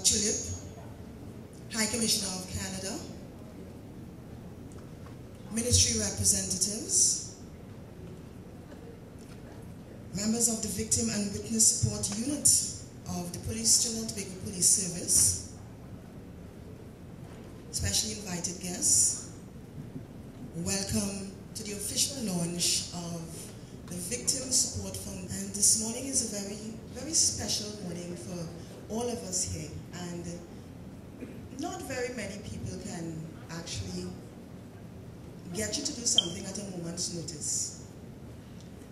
Tulip, High Commissioner of Canada, ministry representatives, members of the Victim and Witness Support Unit of the Trinidad and Tobago Police Service, specially invited guests, welcome to the official launch of the Victim Support Fund. And this morning is a very special morning for all of us here. And not very many people can actually get you to do something at a moment's notice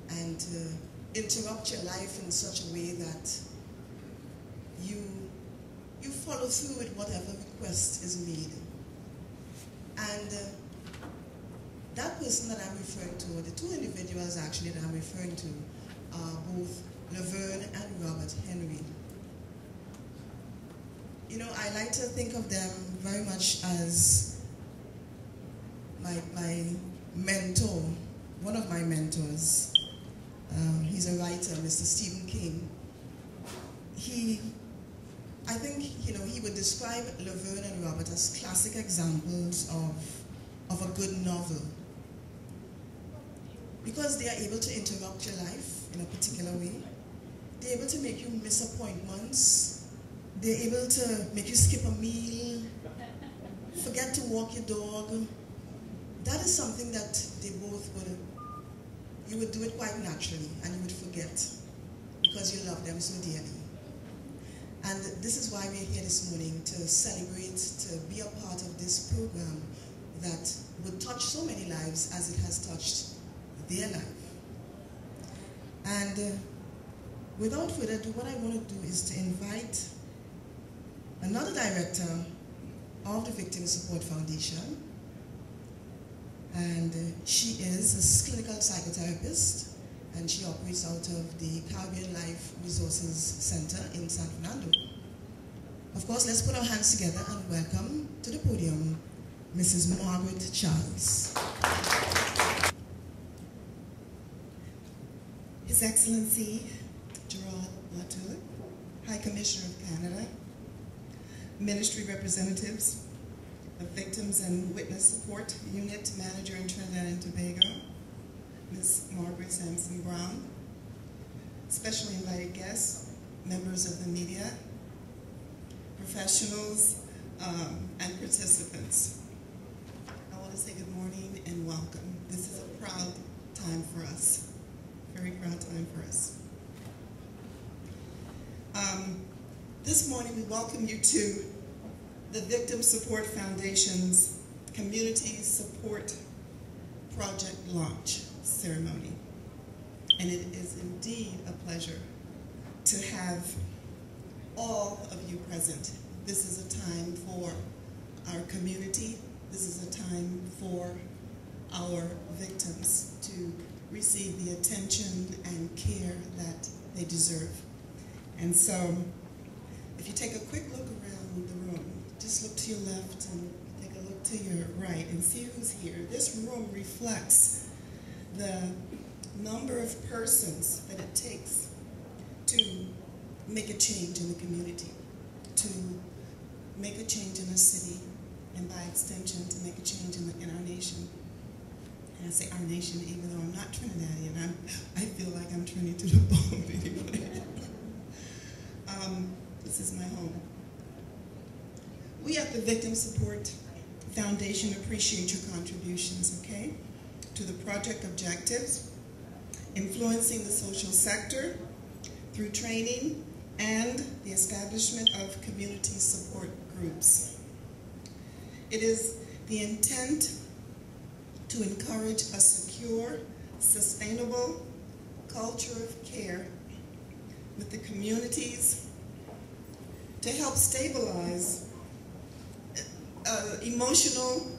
and interrupt your life in such a way that you follow through with whatever request is made. And that person that I'm referring to, or the two individuals actually that I'm referring to, are both Laverne and Robert Henry. You know, I like to think of them very much as my mentor, one of my mentors. He's a writer, Mr. Stephen King. I think, you know, he would describe Laverne and Robert as classic examples of a good novel, because they are able to interrupt your life in a particular way. They're able to make you miss appointments. They're able to make you skip a meal, forget to walk your dog. That is something that they both you would do it quite naturally, and you would forget because you love them so dearly. And this is why we're here this morning, to celebrate, to be a part of this program that would touch so many lives as it has touched their life. And without further ado, what I want to do is to invite another director of the Victim Support Foundation, and she is a clinical psychotherapist, and she operates out of the Caribbean Life Resources Center in San Fernando. Of course, let's put our hands together and welcome to the podium Mrs. Margaret Charles. His Excellency Gerard Latour, High Commissioner of Canada, ministry representatives, the Victims and Witness Support Unit Manager in Trinidad and Tobago, Ms. Margaret Sampson Brown, specially invited guests, members of the media, professionals, and participants. I want to say good morning and welcome. This is a proud time for us, very proud time for us. This morning we welcome you to the Victim Support Foundation's Community Support Project Launch Ceremony. And it is indeed a pleasure to have all of you present. This is a time for our community. This is a time for our victims to receive the attention and care that they deserve. And so, if you take a quick look around the room, just look to your left and take a look to your right and see who's here. This room reflects the number of persons that it takes to make a change in the community, to make a change in a city, and by extension, to make a change in our nation. And I say our nation, even though I'm not Trinidadian, I feel like I'm Trini to the bone anyway. This is my home. We at the Victim Support Foundation appreciate your contributions, okay, to the project objectives, influencing the social sector through training and the establishment of community support groups. It is the intent to encourage a secure, sustainable culture of care with the communities, to help stabilize emotional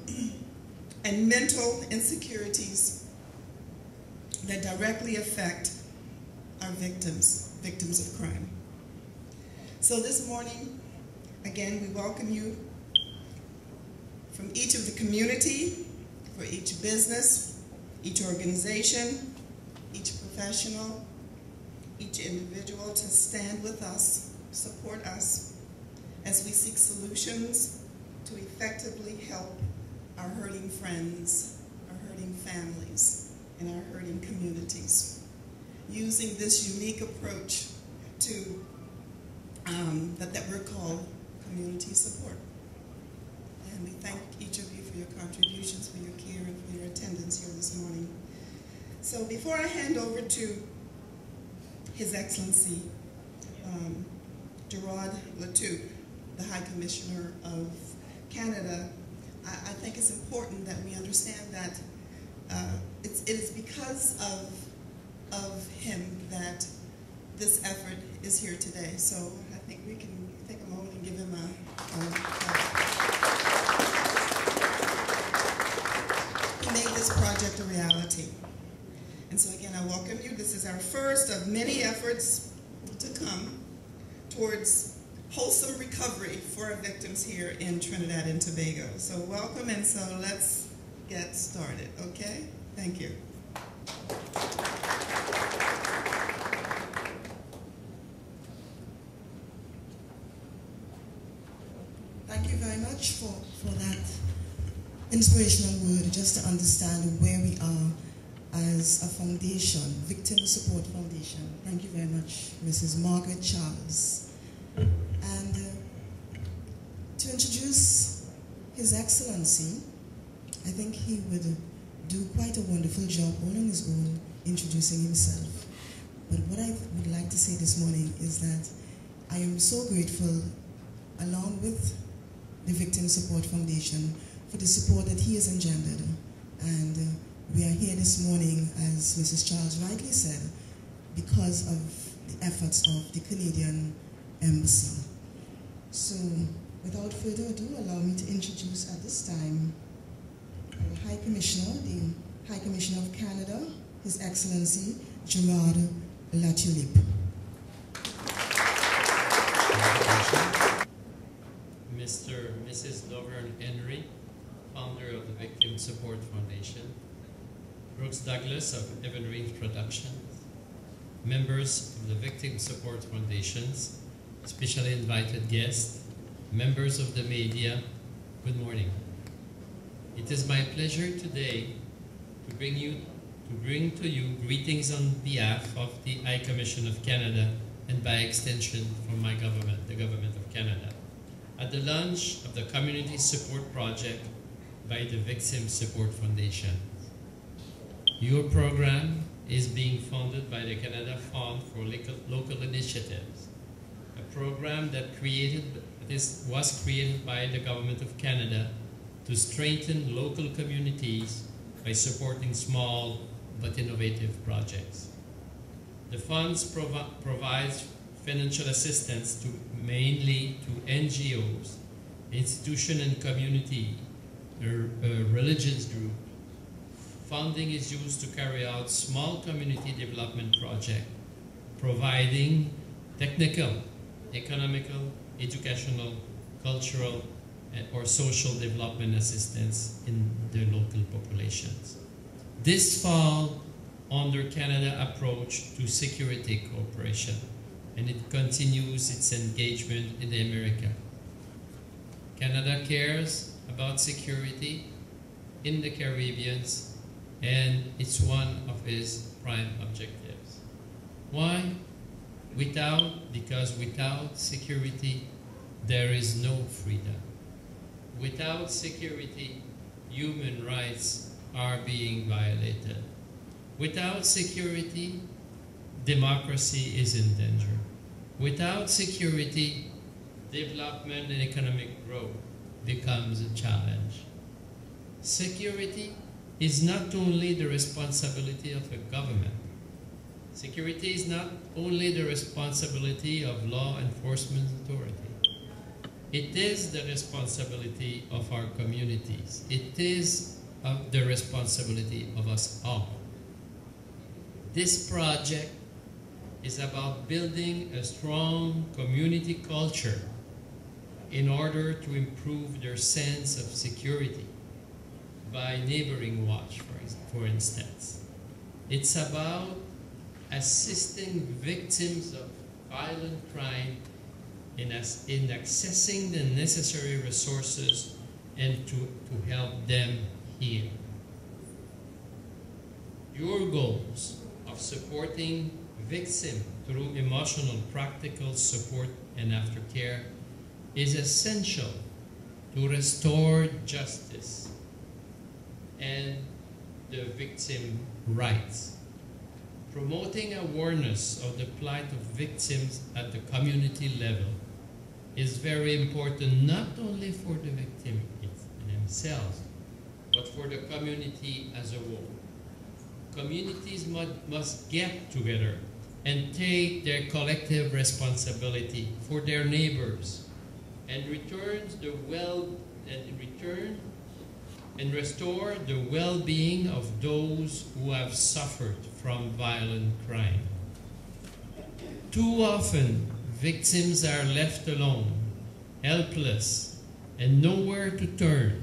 and mental insecurities that directly affect our victims of crime. So this morning, again, we welcome you from each of the community, for each business, each organization, each professional, each individual to stand with us, support us, as we seek solutions to effectively help our hurting friends, our hurting families, and our hurting communities, using this unique approach to that we're called community support. And we thank each of you for your contributions, for your care, and for your attendance here this morning. So before I hand over to His Excellency Gerard Latuke, the High Commissioner of Canada, I think it's important that we understand that it is because of him that this effort is here today. So I think we can take a moment and give him he made this project a reality. And so again, I welcome you. This is our first of many efforts to come towards wholesome recovery for our victims here in Trinidad and Tobago. So welcome, and so let's get started, okay? Thank you. Thank you very much for that inspirational word, just to understand where we are as a foundation, Victim Support Foundation. Thank you very much, Mrs. Margaret Charles. And to introduce His Excellency, I think he would do quite a wonderful job all on his own introducing himself. But what I would like to say this morning is that I am so grateful, along with the Victim Support Foundation, for the support that he has engendered. And we are here this morning, as Mrs. Charles rightly said, because of the efforts of the Canadian Embassy. So, without further ado, allow me to introduce at this time our High Commissioner, the High Commissioner of Canada, His Excellency Gerard Latuke. Mrs. Lovern Henry, founder of the Victim Support Foundation, Brooks Douglas of Evan Range Productions, members of the Victim Support Foundations, specially invited guests, members of the media, good morning. It is my pleasure today to bring to you greetings on behalf of the High Commission of Canada and by extension from my government, the Government of Canada, at the launch of the Community Support Project by the Victim Support Foundation. Your program is being funded by the Canada Fund for Local Initiatives, a program that was created by the Government of Canada to strengthen local communities by supporting small but innovative projects. The funds provides financial assistance mainly to NGOs, institutions and community, religious groups. Funding is used to carry out small community development projects, providing technical, economical, educational, cultural, or social development assistance in the local populations. This falls under Canada's approach to security cooperation, and it continues its engagement in America. Canada cares about security in the Caribbean, and it's one of its prime objectives. Why? Because without security, there is no freedom. Without security, human rights are being violated. Without security, democracy is in danger. Without security, development and economic growth becomes a challenge. Security is not only the responsibility of a government. Security is not only the responsibility of law enforcement authority. It is the responsibility of our communities. It is the responsibility of us all. This project is about building a strong community culture in order to improve their sense of security by neighboring watch, for instance. It's about assisting victims of violent crime in accessing the necessary resources and to help them heal. Your goals of supporting victims through emotional, practical support and aftercare is essential to restore justice and the victim rights. Promoting awareness of the plight of victims at the community level is very important, not only for the victim themselves, but for the community as a whole. Communities must get together and take their collective responsibility for their neighbors and restore the well-being of those who have suffered from violent crime. Too often, victims are left alone, helpless, and nowhere to turn.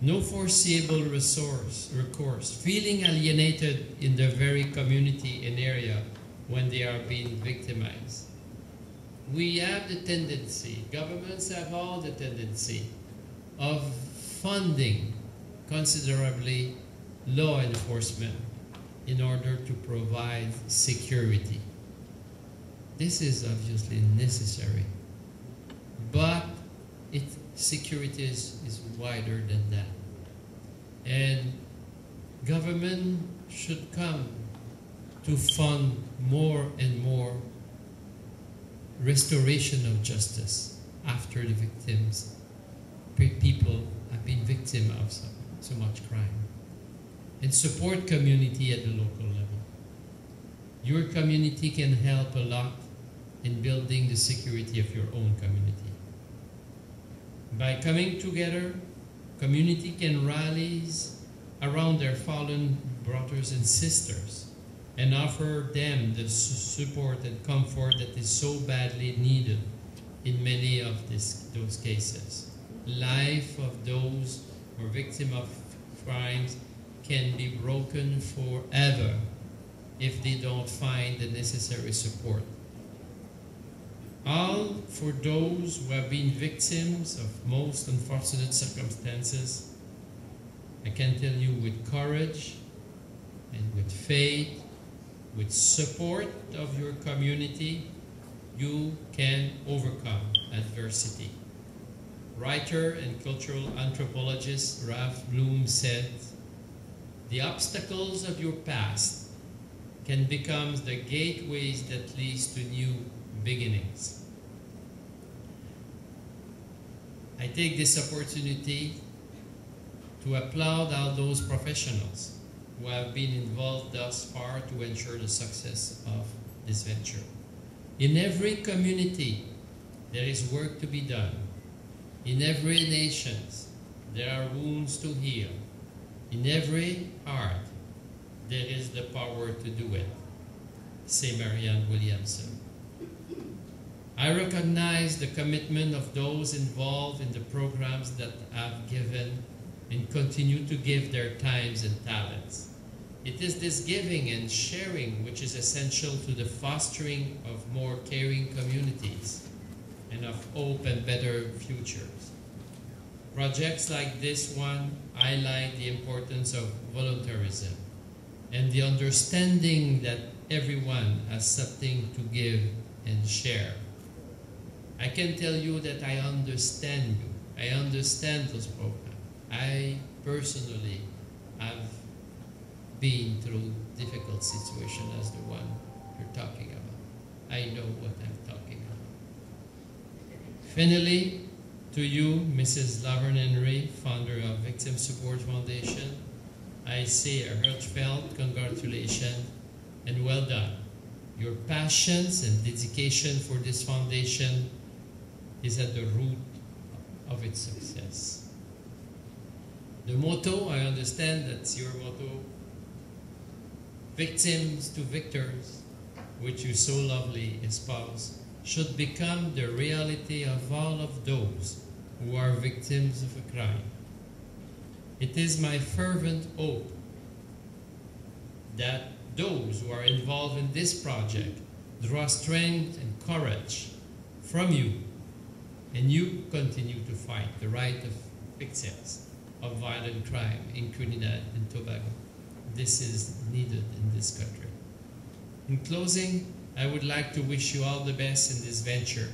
No foreseeable recourse, feeling alienated in the very community and area when they are being victimized. We have the tendency, governments have all the tendency of funding considerably law enforcement in order to provide security. This is obviously necessary, but security is wider than that. And government should come to fund more and more restoration of justice after the victims, people have been victims of so much crime. And support community at the local level. Your community can help a lot in building the security of your own community. By coming together, community can rally around their fallen brothers and sisters and offer them the support and comfort that is so badly needed in many of those cases. Life of those who are victims of crimes can be broken forever if they don't find the necessary support. All for those who have been victims of most unfortunate circumstances, I can tell you with courage and with faith, with support of your community, you can overcome adversity. Writer and cultural anthropologist Ralph Bloom said, "The obstacles of your past can become the gateways that leads to new beginnings." I take this opportunity to applaud all those professionals who have been involved thus far to ensure the success of this venture. In every community, there is work to be done. In every nation, there are wounds to heal. In every heart, there is the power to do it. Say Marianne Williamson. I recognize the commitment of those involved in the programs that have given and continue to give their times and talents. It is this giving and sharing which is essential to the fostering of more caring communities and of hope and better futures. Projects like this one highlight the importance of voluntarism and the understanding that everyone has something to give and share. I can tell you that I understand you. I understand those programs. I personally have been through difficult situations as the one you're talking about. I know what I'm talking about. Finally, to you, Mrs. Laverne Henry, founder of Victim Support Foundation, I say a heartfelt congratulations and well done. Your passions and dedication for this foundation is at the root of its success. The motto, I understand that's your motto, victims to victors, which you so lovely espouse, should become the reality of all of those who are victims of a crime. It is my fervent hope that those who are involved in this project draw strength and courage from you, and you continue to fight the right of victims of violent crime in Trinidad and Tobago. This is needed in this country. In closing, I would like to wish you all the best in this venture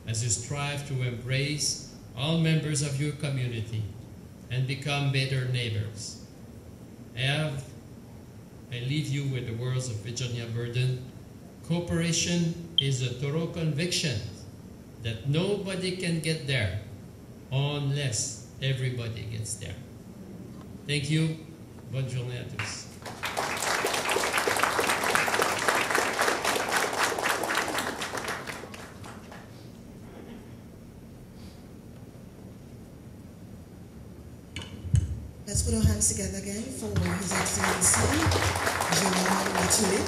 as you strive to embrace all members of your community and become better neighbors. I leave you with the words of Virginia Burden. Cooperation is a thorough conviction that nobody can get there unless everybody gets there. Thank you. Bonne journée à tous. Let's put our hands together again for His Excellency Gerard Matulip.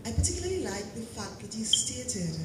I particularly like the fact that he stated